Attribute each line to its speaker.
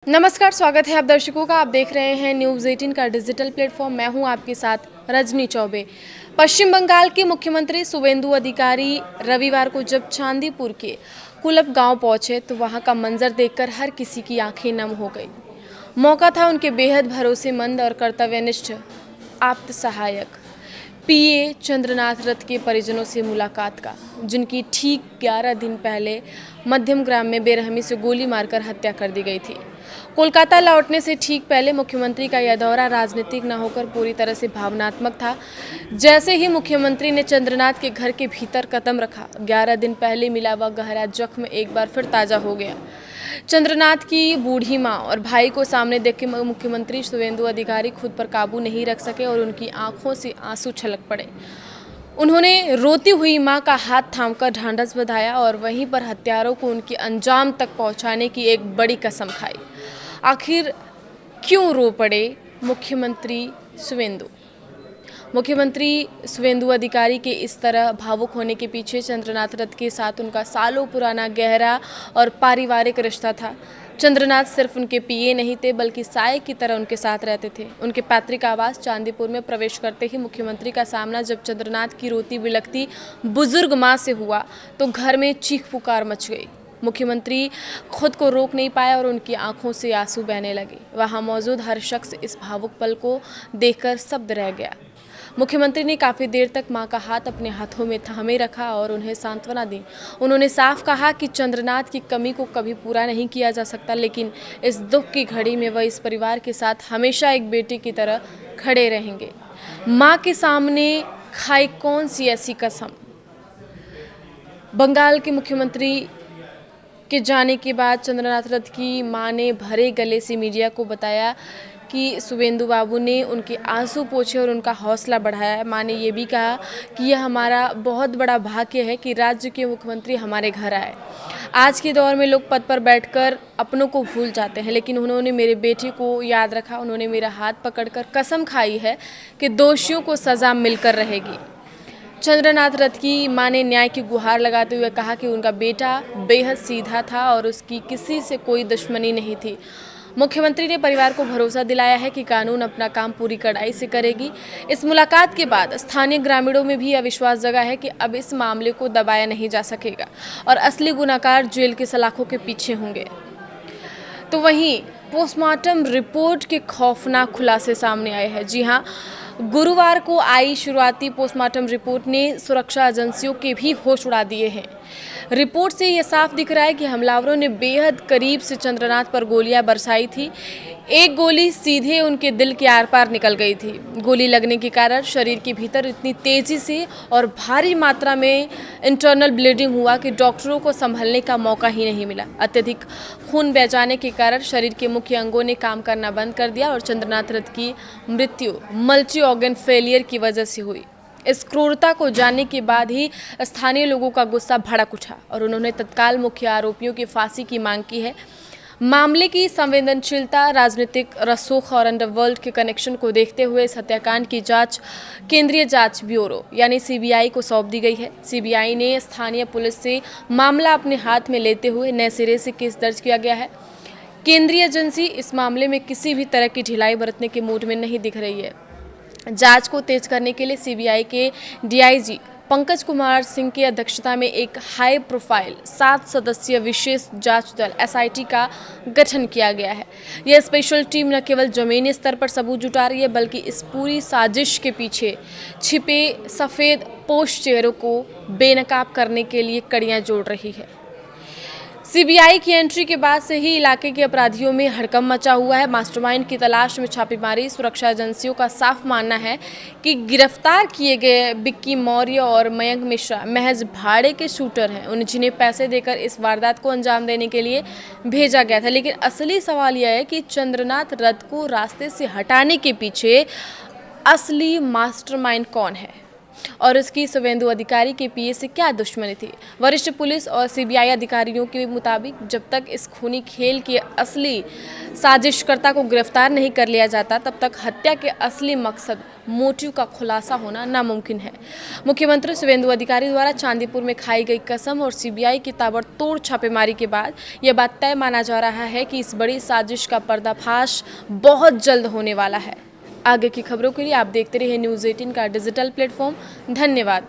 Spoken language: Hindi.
Speaker 1: नमस्कार, स्वागत है आप दर्शकों का। आप देख रहे हैं न्यूज़ 18 का डिजिटल प्लेटफॉर्म। मैं हूं आपके साथ रजनी चौबे। पश्चिम बंगाल के मुख्यमंत्री शुवेंदु अधिकारी रविवार को जब चांदीपुर के कुलब गांव पहुंचे तो वहां का मंजर देखकर हर किसी की आंखें नम हो गई। मौका था उनके बेहद भरोसेमंद और कर्तव्यनिष्ठ आप्त सहायक पीए चंद्रनाथ रथ के परिजनों से मुलाकात का, जिनकी ठीक 11 दिन पहले मध्यम ग्राम में बेरहमी से गोली मारकर हत्या कर दी गई थी। कोलकाता लौटने से ठीक पहले मुख्यमंत्री का यह दौरा राजनीतिक न होकर पूरी तरह से भावनात्मक था। जैसे ही मुख्यमंत्री ने चंद्रनाथ के घर के भीतर कदम रखा, 11 दिन पहले मिला वह गहरा जख्म एक बार फिर ताज़ा हो गया। चंद्रनाथ की बूढ़ी माँ और भाई को सामने देख के मुख्यमंत्री शुवेंदु अधिकारी खुद पर काबू नहीं रख सके और उनकी आंखों से आंसू छलक पड़े। उन्होंने रोती हुई मां का हाथ थामकर ढांढस बंधाया और वहीं पर हत्यारों को उनके अंजाम तक पहुंचाने की एक बड़ी कसम खाई। आखिर क्यों रो पड़े मुख्यमंत्री शुवेंदु? मुख्यमंत्री शुवेंदु अधिकारी के इस तरह भावुक होने के पीछे चंद्रनाथ रथ के साथ उनका सालों पुराना गहरा और पारिवारिक रिश्ता था। चंद्रनाथ सिर्फ उनके पीए नहीं थे, बल्कि साये की तरह उनके साथ रहते थे। उनके पैतृक आवास चांदीपुर में प्रवेश करते ही मुख्यमंत्री का सामना जब चंद्रनाथ की रोती बिलखती बुजुर्ग माँ से हुआ तो घर में चीख पुकार मच गई। मुख्यमंत्री खुद को रोक नहीं पाया और उनकी आंखों से आंसू बहने लगे। वहां मौजूद हर शख्स इस भावुक पल को देखकर स्तब्ध रह गया। मुख्यमंत्री ने काफ़ी देर तक मां का हाथ अपने हाथों में थामे रखा और उन्हें सांत्वना दी। उन्होंने साफ कहा कि चंद्रनाथ की कमी को कभी पूरा नहीं किया जा सकता, लेकिन इस दुख की घड़ी में वह इस परिवार के साथ हमेशा एक बेटे की तरह खड़े रहेंगे। मां के सामने खाई कौन सी ऐसी कसम? बंगाल के मुख्यमंत्री के जाने के बाद चंद्रनाथ रथ की मां ने भरे गले से मीडिया को बताया कि शुवेंदु बाबू ने उनके आंसू पोंछे और उनका हौसला बढ़ाया। मां ने ये भी कहा कि यह हमारा बहुत बड़ा भाग्य है कि राज्य के मुख्यमंत्री हमारे घर आए। आज के दौर में लोग पद पर बैठकर अपनों को भूल जाते हैं, लेकिन उन्होंने मेरे बेटे को याद रखा। उन्होंने मेरा हाथ पकड़कर कसम खाई है कि दोषियों को सज़ा मिलकर रहेगी। चंद्रनाथ रथ की मां ने न्याय की गुहार लगाते हुए कहा कि उनका बेटा बेहद सीधा था और उसकी किसी से कोई दुश्मनी नहीं थी। मुख्यमंत्री ने परिवार को भरोसा दिलाया है कि कानून अपना काम पूरी कड़ाई से करेगी। इस मुलाकात के बाद स्थानीय ग्रामीणों में भी यह विश्वास जगा है कि अब इस मामले को दबाया नहीं जा सकेगा और असली गुनहगार जेल की सलाखों के पीछे होंगे। तो वहीं पोस्टमार्टम रिपोर्ट के खौफनाक खुलासे सामने आए हैं। जी हाँ, गुरुवार को आई शुरुआती पोस्टमार्टम रिपोर्ट ने सुरक्षा एजेंसियों के भी होश उड़ा दिए हैं। रिपोर्ट से यह साफ दिख रहा है कि हमलावरों ने बेहद करीब से चंद्रनाथ पर गोलियां बरसाई थी। एक गोली सीधे उनके दिल के आर पार निकल गई थी। गोली लगने के कारण शरीर के भीतर इतनी तेजी से और भारी मात्रा में इंटरनल ब्लीडिंग हुआ कि डॉक्टरों को संभलने का मौका ही नहीं मिला। अत्यधिक खून बह जाने के कारण शरीर के मुख्य अंगों ने काम करना बंद कर दिया और चंद्रनाथ रथ की मृत्यु मल्टी ऑर्गन फेलियर की वजह से हुई। इस क्रूरता को जानने के बाद ही स्थानीय लोगों का गुस्सा भड़क उठा और उन्होंने तत्काल मुख्य आरोपियों की फांसी की मांग की है। मामले की संवेदनशीलता, राजनीतिक रसूख और अंडरवर्ल्ड के कनेक्शन को देखते हुए इस हत्याकांड की जांच केंद्रीय जांच ब्यूरो यानी सीबीआई को सौंप दी गई है। सीबीआई ने स्थानीय पुलिस से मामला अपने हाथ में लेते हुए नए सिरे से केस दर्ज किया गया है। केंद्रीय एजेंसी इस मामले में किसी भी तरह की ढिलाई बरतने के मूड में नहीं दिख रही है। जांच को तेज करने के लिए सीबीआई के डीआईजी पंकज कुमार सिंह की अध्यक्षता में एक हाई प्रोफाइल 7 सदस्यीय विशेष जांच दल एसआईटी का गठन किया गया है। यह स्पेशल टीम न केवल जमीनी स्तर पर सबूत जुटा रही है, बल्कि इस पूरी साजिश के पीछे छिपे सफ़ेद पोश चेहरों को बेनकाब करने के लिए कड़ियां जोड़ रही है। सीबीआई की एंट्री के बाद से ही इलाके के अपराधियों में हड़कंप मचा हुआ है। मास्टरमाइंड की तलाश में छापेमारी। सुरक्षा एजेंसियों का साफ मानना है कि गिरफ्तार किए गए बिक्की मौर्य और मयंक मिश्रा महज भाड़े के शूटर हैं, उन्हें जिन्हें पैसे देकर इस वारदात को अंजाम देने के लिए भेजा गया था। लेकिन असली सवाल यह है कि चंद्रनाथ रथ को रास्ते से हटाने के पीछे असली मास्टरमाइंड कौन है और उसकी शुवेंदु अधिकारी के पीए से क्या दुश्मनी थी? वरिष्ठ पुलिस और सीबीआई अधिकारियों के मुताबिक जब तक इस खूनी खेल के असली साजिशकर्ता को गिरफ्तार नहीं कर लिया जाता, तब तक हत्या के असली मकसद मोटिव का खुलासा होना नामुमकिन है। मुख्यमंत्री शुभेंदु अधिकारी द्वारा चांदीपुर में खाई गई कसम और सीबीआई की ताबड़तोड़ छापेमारी के बाद यह बात तय माना जा रहा है कि इस बड़ी साजिश का पर्दाफाश बहुत जल्द होने वाला है। आगे की खबरों के लिए आप देखते रहिए न्यूज़ 18 का डिजिटल प्लेटफॉर्म। धन्यवाद।